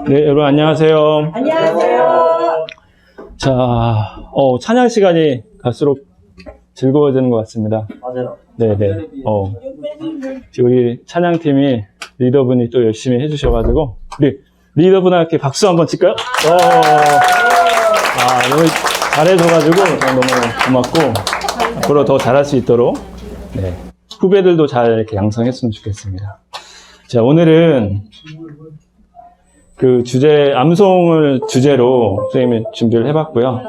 네, 여러분 안녕하세요. 안녕하세요. 자, 찬양 시간이 갈수록 즐거워지는 것 같습니다. 맞아요. 네네. 우리 찬양팀이 리더분이 또 열심히 해주셔가지고, 우리 리더분한테 박수 한번 칠까요? 너무 잘해줘가지고 너무 고맙고, 앞으로 더 잘할 수 있도록, 네. 후배들도 잘 이렇게 양성했으면 좋겠습니다. 자, 오늘은 그 주제, 암송을 주제로 선생님이 준비를 해봤고요.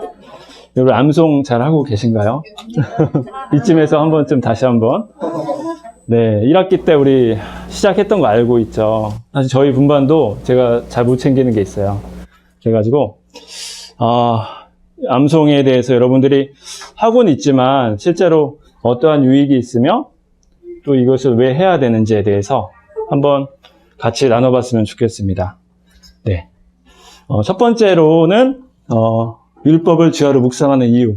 여러분, 암송 잘 하고 계신가요? 이쯤에서 한 번쯤 다시 한번. 네, 1학기 때 우리 시작했던 거 알고 있죠. 사실 저희 분반도 제가 잘 못 챙기는 게 있어요. 그래가지고, 암송에 대해서 여러분들이 하고는 있지만, 실제로 어떠한 유익이 있으며, 또 이것을 왜 해야 되는지에 대해서 한번 같이 나눠봤으면 좋겠습니다. 네. 첫 번째로는, 율법을 주야로 묵상하는 이유.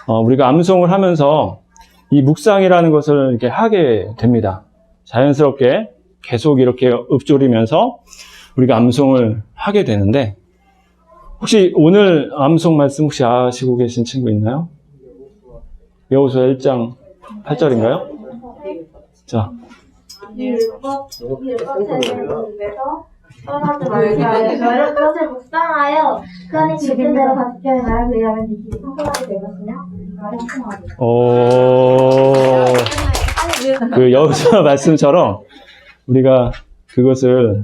우리가 암송을 하면서 이 묵상이라는 것을 이렇게 하게 됩니다. 자연스럽게 계속 이렇게 읊조리면서 우리가 암송을 하게 되는데, 혹시 오늘 암송 말씀 혹시 아시고 계신 친구 있나요? 여호수아 1장 8절인가요? 자. 율법 책에서 떠나지 말고 그것을 묵상하여 그 안에 지킨 대로 가르쳐 나를 위하여 네 길이 성공하게 되거든요. 그 여호수아 말씀처럼 우리가 그것을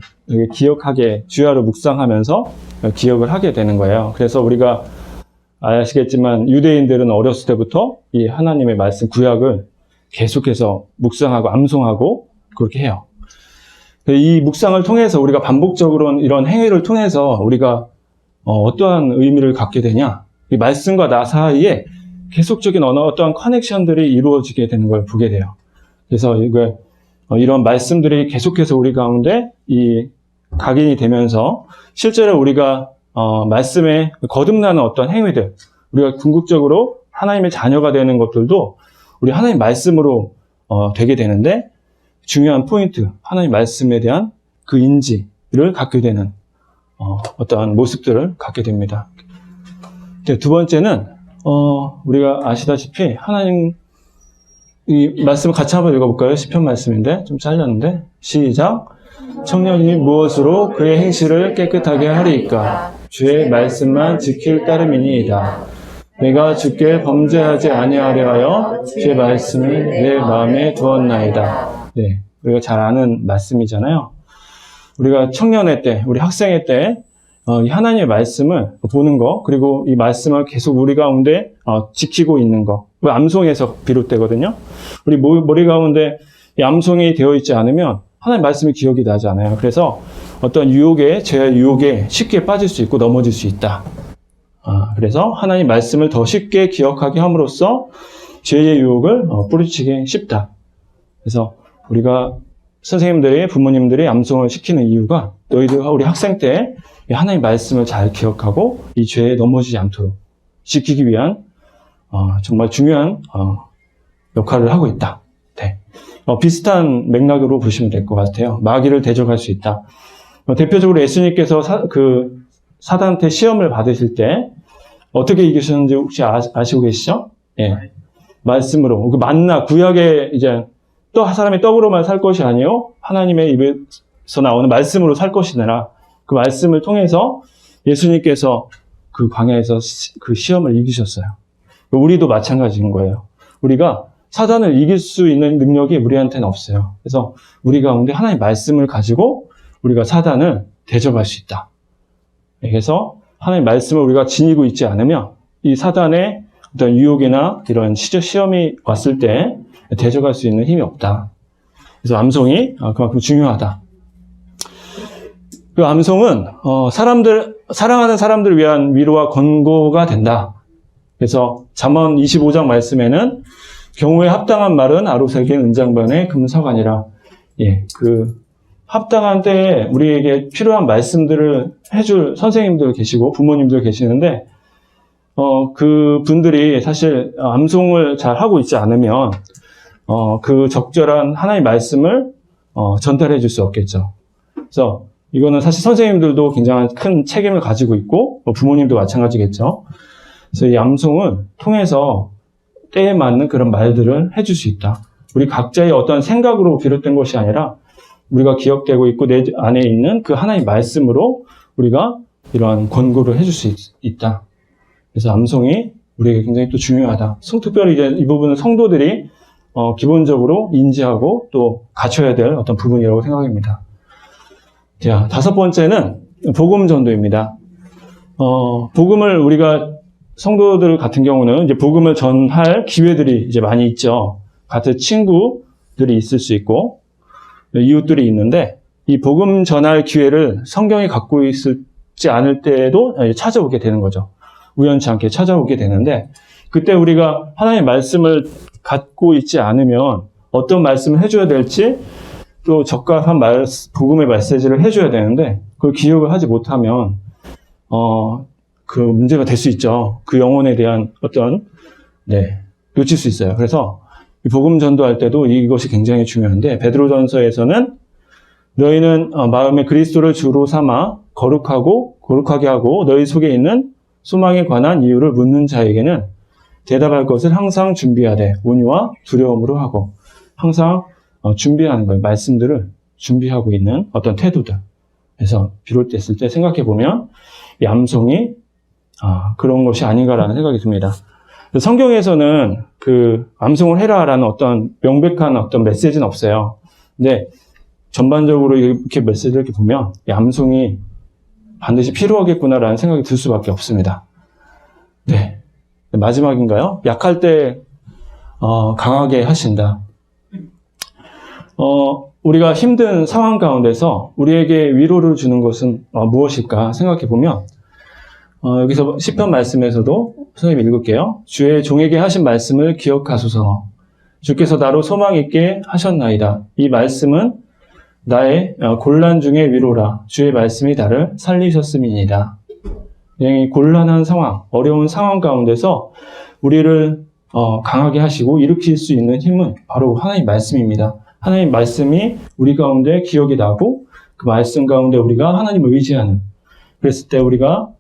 기억하게, 주야로 묵상하면서 기억을 하게 되는 거예요. 그래서 우리가 아시겠지만 유대인들은 어렸을 때부터 이 하나님의 말씀 구약을 계속해서 묵상하고 암송하고 그렇게 해요. 이 묵상을 통해서 우리가 반복적으로 이런 행위를 통해서 우리가 어떠한 의미를 갖게 되냐, 이 말씀과 나 사이에 계속적인 어떠한 커넥션들이 이루어지게 되는 걸 보게 돼요. 그래서 이런 말씀들이 계속해서 우리 가운데 이 각인이 되면서 실제로 우리가 말씀에 거듭나는 어떤 행위들, 우리가 궁극적으로 하나님의 자녀가 되는 것들도 우리 하나님 말씀으로 되게 되는데, 중요한 포인트, 하나님 말씀에 대한 그 인지를 갖게 되는 어떠한 모습들을 갖게 됩니다. 두 번째는 우리가 아시다시피 하나님 이 말씀을 같이 한번 읽어볼까요? 시편 말씀인데 좀 잘렸는데 시작. 청년이 무엇으로 그의 행실을 깨끗하게 하리이까? 주의 말씀만 지킬 따름이니이다. 내가 주께 범죄하지 아니하려 하여 주의 말씀을 내 마음에 두었나이다. 네, 우리가 잘 아는 말씀이잖아요. 우리가 청년의 때, 우리 학생의 때 이 하나님의 말씀을 보는 거, 그리고 이 말씀을 계속 우리 가운데 지키고 있는 거, 암송에서 비롯되거든요. 우리 머리 가운데 이 암송이 되어 있지 않으면 하나님의 말씀이 기억이 나지 않아요. 그래서 어떤 유혹에, 죄의 유혹에 쉽게 빠질 수 있고 넘어질 수 있다. 그래서 하나님 말씀을 더 쉽게 기억하게 함으로써 죄의 유혹을 뿌리치기 쉽다. 그래서 우리가 선생님들이, 부모님들이 암송을 시키는 이유가 너희들, 우리 학생 때 하나님 말씀을 잘 기억하고 이 죄에 넘어지지 않도록 지키기 위한 정말 중요한 역할을 하고 있다. 네. 비슷한 맥락으로 보시면 될 것 같아요. 마귀를 대적할 수 있다. 대표적으로 예수님께서 사단한테 시험을 받으실 때 어떻게 이기셨는지 혹시 아시고 계시죠? 예. 말씀으로. 그 만나, 구약에 이제 사람이 떡으로만 살 것이 아니요 하나님의 입에서 나오는 말씀으로 살 것이니라. 그 말씀을 통해서 예수님께서 그 광야에서 그 시험을 이기셨어요. 우리도 마찬가지인 거예요. 우리가 사단을 이길 수 있는 능력이 우리한테는 없어요. 그래서 우리 가운데 하나님의 말씀을 가지고 우리가 사단을 대적할 수 있다. 그래서 하나님의 말씀을 우리가 지니고 있지 않으면 이 사단의 어떤 유혹이나 이런 시험이 왔을 때 대적할 수 있는 힘이 없다. 그래서 암송이 그만큼 중요하다. 그 암송은 사랑하는 사람들을 위한 위로와 권고가 된다. 그래서 잠언 25장 말씀에는 경우에 합당한 말은 아로새긴 은장반의 금서가니라. 예, 그 합당한 때에 우리에게 필요한 말씀들을 해줄 선생님들 계시고 부모님들 계시는데 그 분들이 사실 암송을 잘 하고 있지 않으면 그 적절한 하나님의 말씀을 전달해 줄 수 없겠죠. 그래서 이거는 사실 선생님들도 굉장히 큰 책임을 가지고 있고 부모님도 마찬가지겠죠. 그래서 이 암송을 통해서 때에 맞는 그런 말들을 해줄 수 있다. 우리 각자의 어떤 생각으로 비롯된 것이 아니라 우리가 기억되고 있고 내 안에 있는 그 하나의 말씀으로 우리가 이러한 권고를 해줄 수 있다. 그래서 암송이 우리에게 굉장히 또 중요하다. 특별히 이제 이 부분은 성도들이 기본적으로 인지하고 또 갖춰야 될 어떤 부분이라고 생각합니다. 자, 5번째는 복음 전도입니다. 복음을 우리가 성도들 같은 경우는 이제 복음을 전할 기회들이 이제 많이 있죠. 같은 친구들이 있을 수 있고 이웃들이 있는데 이 복음 전할 기회를 성경이 갖고 있지 않을 때에도 찾아오게 되는 거죠. 우연치 않게 찾아오게 되는데 그때 우리가 하나님의 말씀을 갖고 있지 않으면 어떤 말씀을 해줘야 될지 또 적합한 복음의 메시지를 해줘야 되는데 그걸 기억을 하지 못하면 그 문제가 될 수 있죠. 그 영혼에 대한 어떤 놓칠 수 있어요. 그래서 이 복음 전도할 때도 이것이 굉장히 중요한데 베드로전서에서는 너희는 마음에 그리스도를 주로 삼아 거룩하게 하고 너희 속에 있는 소망에 관한 이유를 묻는 자에게는 대답할 것을 항상 준비하되 온유와 두려움으로 하고 항상 준비하는 거예요. 말씀들을 준비하고 있는 어떤 태도들. 그래서 비롯됐을 때 생각해 보면 이 암송이 그런 것이 아닌가라는 생각이 듭니다. 성경에서는 그 암송을 해라라는 어떤 명백한 어떤 메시지는 없어요. 근데 전반적으로 이렇게 메시지를 이렇게 보면 이 암송이 반드시 필요하겠구나라는 생각이 들 수밖에 없습니다. 네. 마지막인가요? 약할 때 강하게 하신다. 우리가 힘든 상황 가운데서 우리에게 위로를 주는 것은 무엇일까 생각해 보면 여기서 시편 말씀에서도 선생님 읽을게요. 주의 종에게 하신 말씀을 기억하소서. 주께서 나로 소망 있게 하셨나이다. 이 말씀은 나의 곤란 중의 위로라. 주의 말씀이 나를 살리셨음이니이다. 이 곤란한 상황, 어려운 상황 가운데서 우리를 강하게 하시고 일으킬 수 있는 힘은 바로 하나님의 말씀입니다. 하나님의 말씀이 우리 가운데 기억이 나고 그 말씀 가운데 우리가 하나님을 의지하는, 그랬을 때 우리가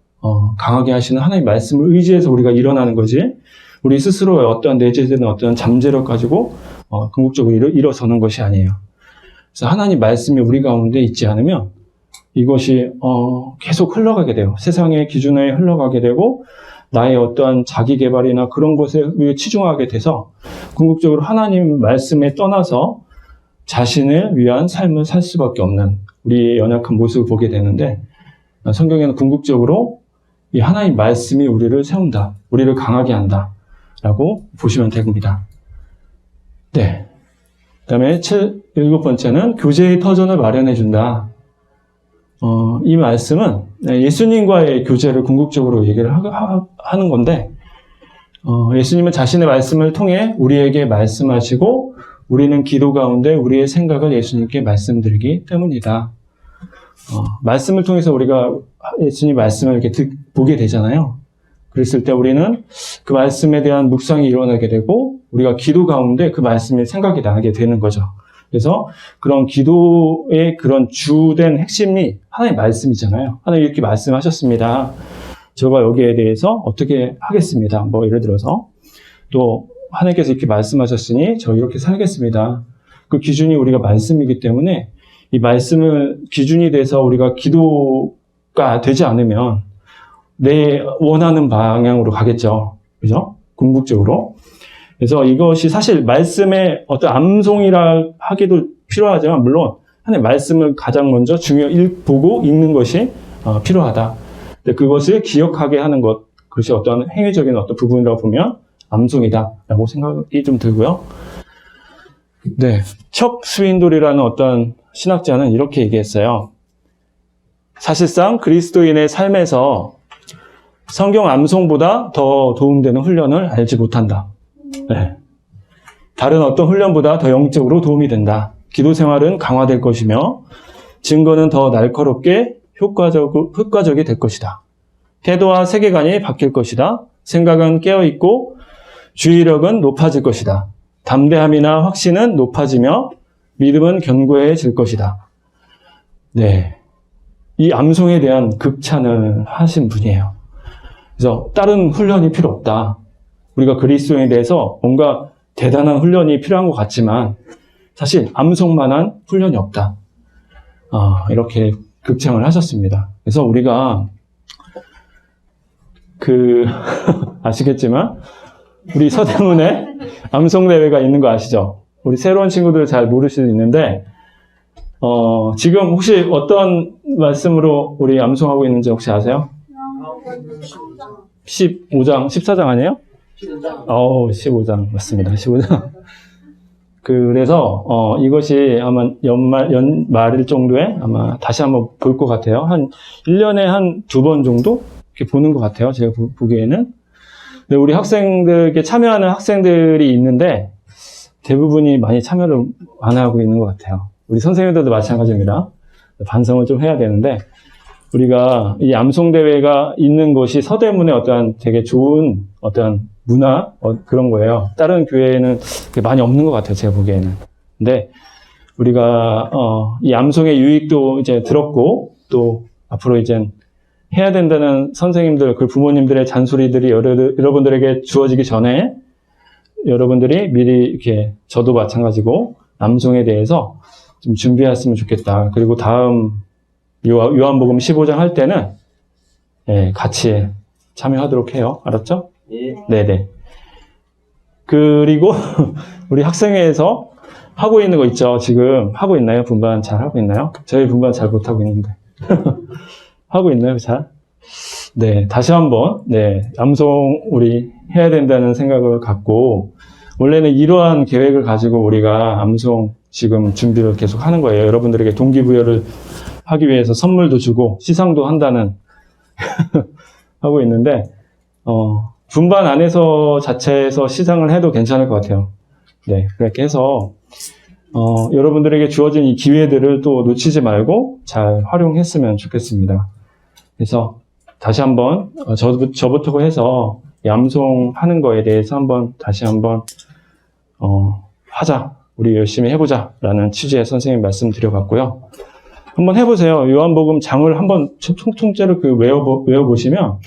강하게 하시는 하나님의 말씀을 의지해서 우리가 일어나는 거지, 우리 스스로의 어떤 내재되는 어떤 잠재력 가지고 궁극적으로 일어서는 것이 아니에요. 그래서 하나님 말씀이 우리 가운데 있지 않으면 이것이 계속 흘러가게 돼요. 세상의 기준에 흘러가게 되고 나의 어떠한 자기 개발이나 그런 것에 치중하게 돼서 궁극적으로 하나님 말씀에 떠나서 자신을 위한 삶을 살 수밖에 없는 우리의 연약한 모습을 보게 되는데, 성경에는 궁극적으로 이 하나님 말씀이 우리를 세운다, 우리를 강하게 한다 라고 보시면 됩니다. 네. 그 다음에 7번째는 교제의 터전을 마련해 준다. 이 말씀은 예수님과의 교제를 궁극적으로 얘기를 하는 건데, 예수님은 자신의 말씀을 통해 우리에게 말씀하시고 우리는 기도 가운데 우리의 생각을 예수님께 말씀드리기 때문이다. 말씀을 통해서 우리가 예수님 말씀을 이렇게 보게 되잖아요. 그랬을 때 우리는 그 말씀에 대한 묵상이 일어나게 되고 우리가 기도 가운데 그 말씀이 생각이 나게 되는 거죠. 그래서 그런 기도의 그런 주된 핵심이 하나님의 말씀이잖아요. 하나님 이렇게 말씀하셨습니다. 제가 여기에 대해서 어떻게 하겠습니다. 뭐 예를 들어서 또 하나님께서 이렇게 말씀하셨으니 저 이렇게 살겠습니다. 그 기준이 우리가 말씀이기 때문에 이 말씀을 기준이 돼서 우리가 기도가 되지 않으면 내 원하는 방향으로 가겠죠. 그죠? 궁극적으로. 그래서 이것이 사실 말씀의 어떤 암송이라 하기도 필요하지만, 물론 하나님의 말씀을 가장 먼저 보고 읽는 것이 필요하다. 근데 그것을 기억하게 하는 것, 그것이 어떤 행위적인 어떤 부분이라고 보면 암송이다라고 생각이 좀 들고요. 네, 척 스윈돌이라는 어떤 신학자는 이렇게 얘기했어요. 사실상 그리스도인의 삶에서 성경 암송보다 더 도움되는 훈련을 알지 못한다. 네. 다른 어떤 훈련보다 더 영적으로 도움이 된다. 기도 생활은 강화될 것이며 증거는 더 날카롭게 효과적이 될 것이다. 태도와 세계관이 바뀔 것이다. 생각은 깨어있고 주의력은 높아질 것이다. 담대함이나 확신은 높아지며 믿음은 견고해질 것이다. 네. 이 암송에 대한 극찬을 하신 분이에요. 그래서 다른 훈련이 필요 없다. 우리가 그리스도인에 대해서 뭔가 대단한 훈련이 필요한 것 같지만 사실 암송만한 훈련이 없다. 이렇게 극찬을 하셨습니다. 그래서 우리가 아시겠지만 우리 서대문에 암송대회가 있는 거 아시죠? 우리 새로운 친구들 잘 모를 수도 있는데 지금 혹시 어떤 말씀으로 우리 암송하고 있는지 혹시 아세요? 15장, 14장 아니에요? 15장 맞습니다. 15장. 그래서 이것이 아마 연말일 정도에 아마 다시 한번 볼 것 같아요. 한 1년에 한 2번 정도 이렇게 보는 것 같아요. 제가 보기에는. 근데 우리 학생들에게 참여하는 학생들이 있는데 대부분이 많이 참여를 안 하고 있는 것 같아요. 우리 선생님들도 마찬가지입니다. 반성을 좀 해야 되는데 우리가 이 암송대회가 있는 곳이 서대문의 어떠한 되게 좋은 어떠한 문화 그런 거예요. 다른 교회에는 많이 없는 것 같아요. 제가 보기에는. 근데 우리가 이 암송의 유익도 이제 들었고 또 앞으로 이제 해야 된다는 선생님들, 그 부모님들의 잔소리들이 여러분들에게 주어지기 전에 여러분들이 미리 이렇게 저도 마찬가지고 암송에 대해서 좀 준비했으면 좋겠다. 그리고 다음 요한복음 15장 할 때는 같이 참여하도록 해요. 알았죠? 예. 네네. 그리고 우리 학생회에서 하고 있는 거 있죠? 지금 하고 있나요? 분반 잘 하고 있나요? 저희 분반 잘 못하고 있는데. 하고 있나요? 잘? 네. 다시 한번, 암송 우리 해야 된다는 생각을 갖고, 원래는 이러한 계획을 가지고 우리가 암송 지금 준비를 계속 하는 거예요. 여러분들에게 동기부여를 하기 위해서 선물도 주고, 시상도 한다는, 하고 있는데, 분반 안에서 자체에서 시상을 해도 괜찮을 것 같아요. 네, 그렇게 해서 여러분들에게 주어진 이 기회들을 또 놓치지 말고 잘 활용했으면 좋겠습니다. 그래서 다시 한번 저부터 해서 암송하는 거에 대해서 다시 한번 하자, 우리 열심히 해보자 라는 취지의 선생님 말씀 드려봤고요. 한번 해보세요. 요한복음 장을 한번 통째로 외워보시면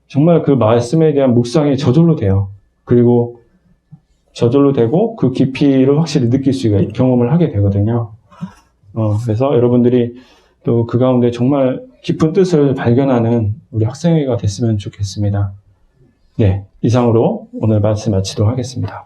정말 그 말씀에 대한 묵상이 저절로 돼요. 그리고 저절로 되고 그 깊이를 확실히 느낄 수가 경험을 하게 되거든요. 그래서 여러분들이 또 그 가운데 정말 깊은 뜻을 발견하는 우리 학생회가 됐으면 좋겠습니다. 네, 이상으로 오늘 말씀 마치도록 하겠습니다.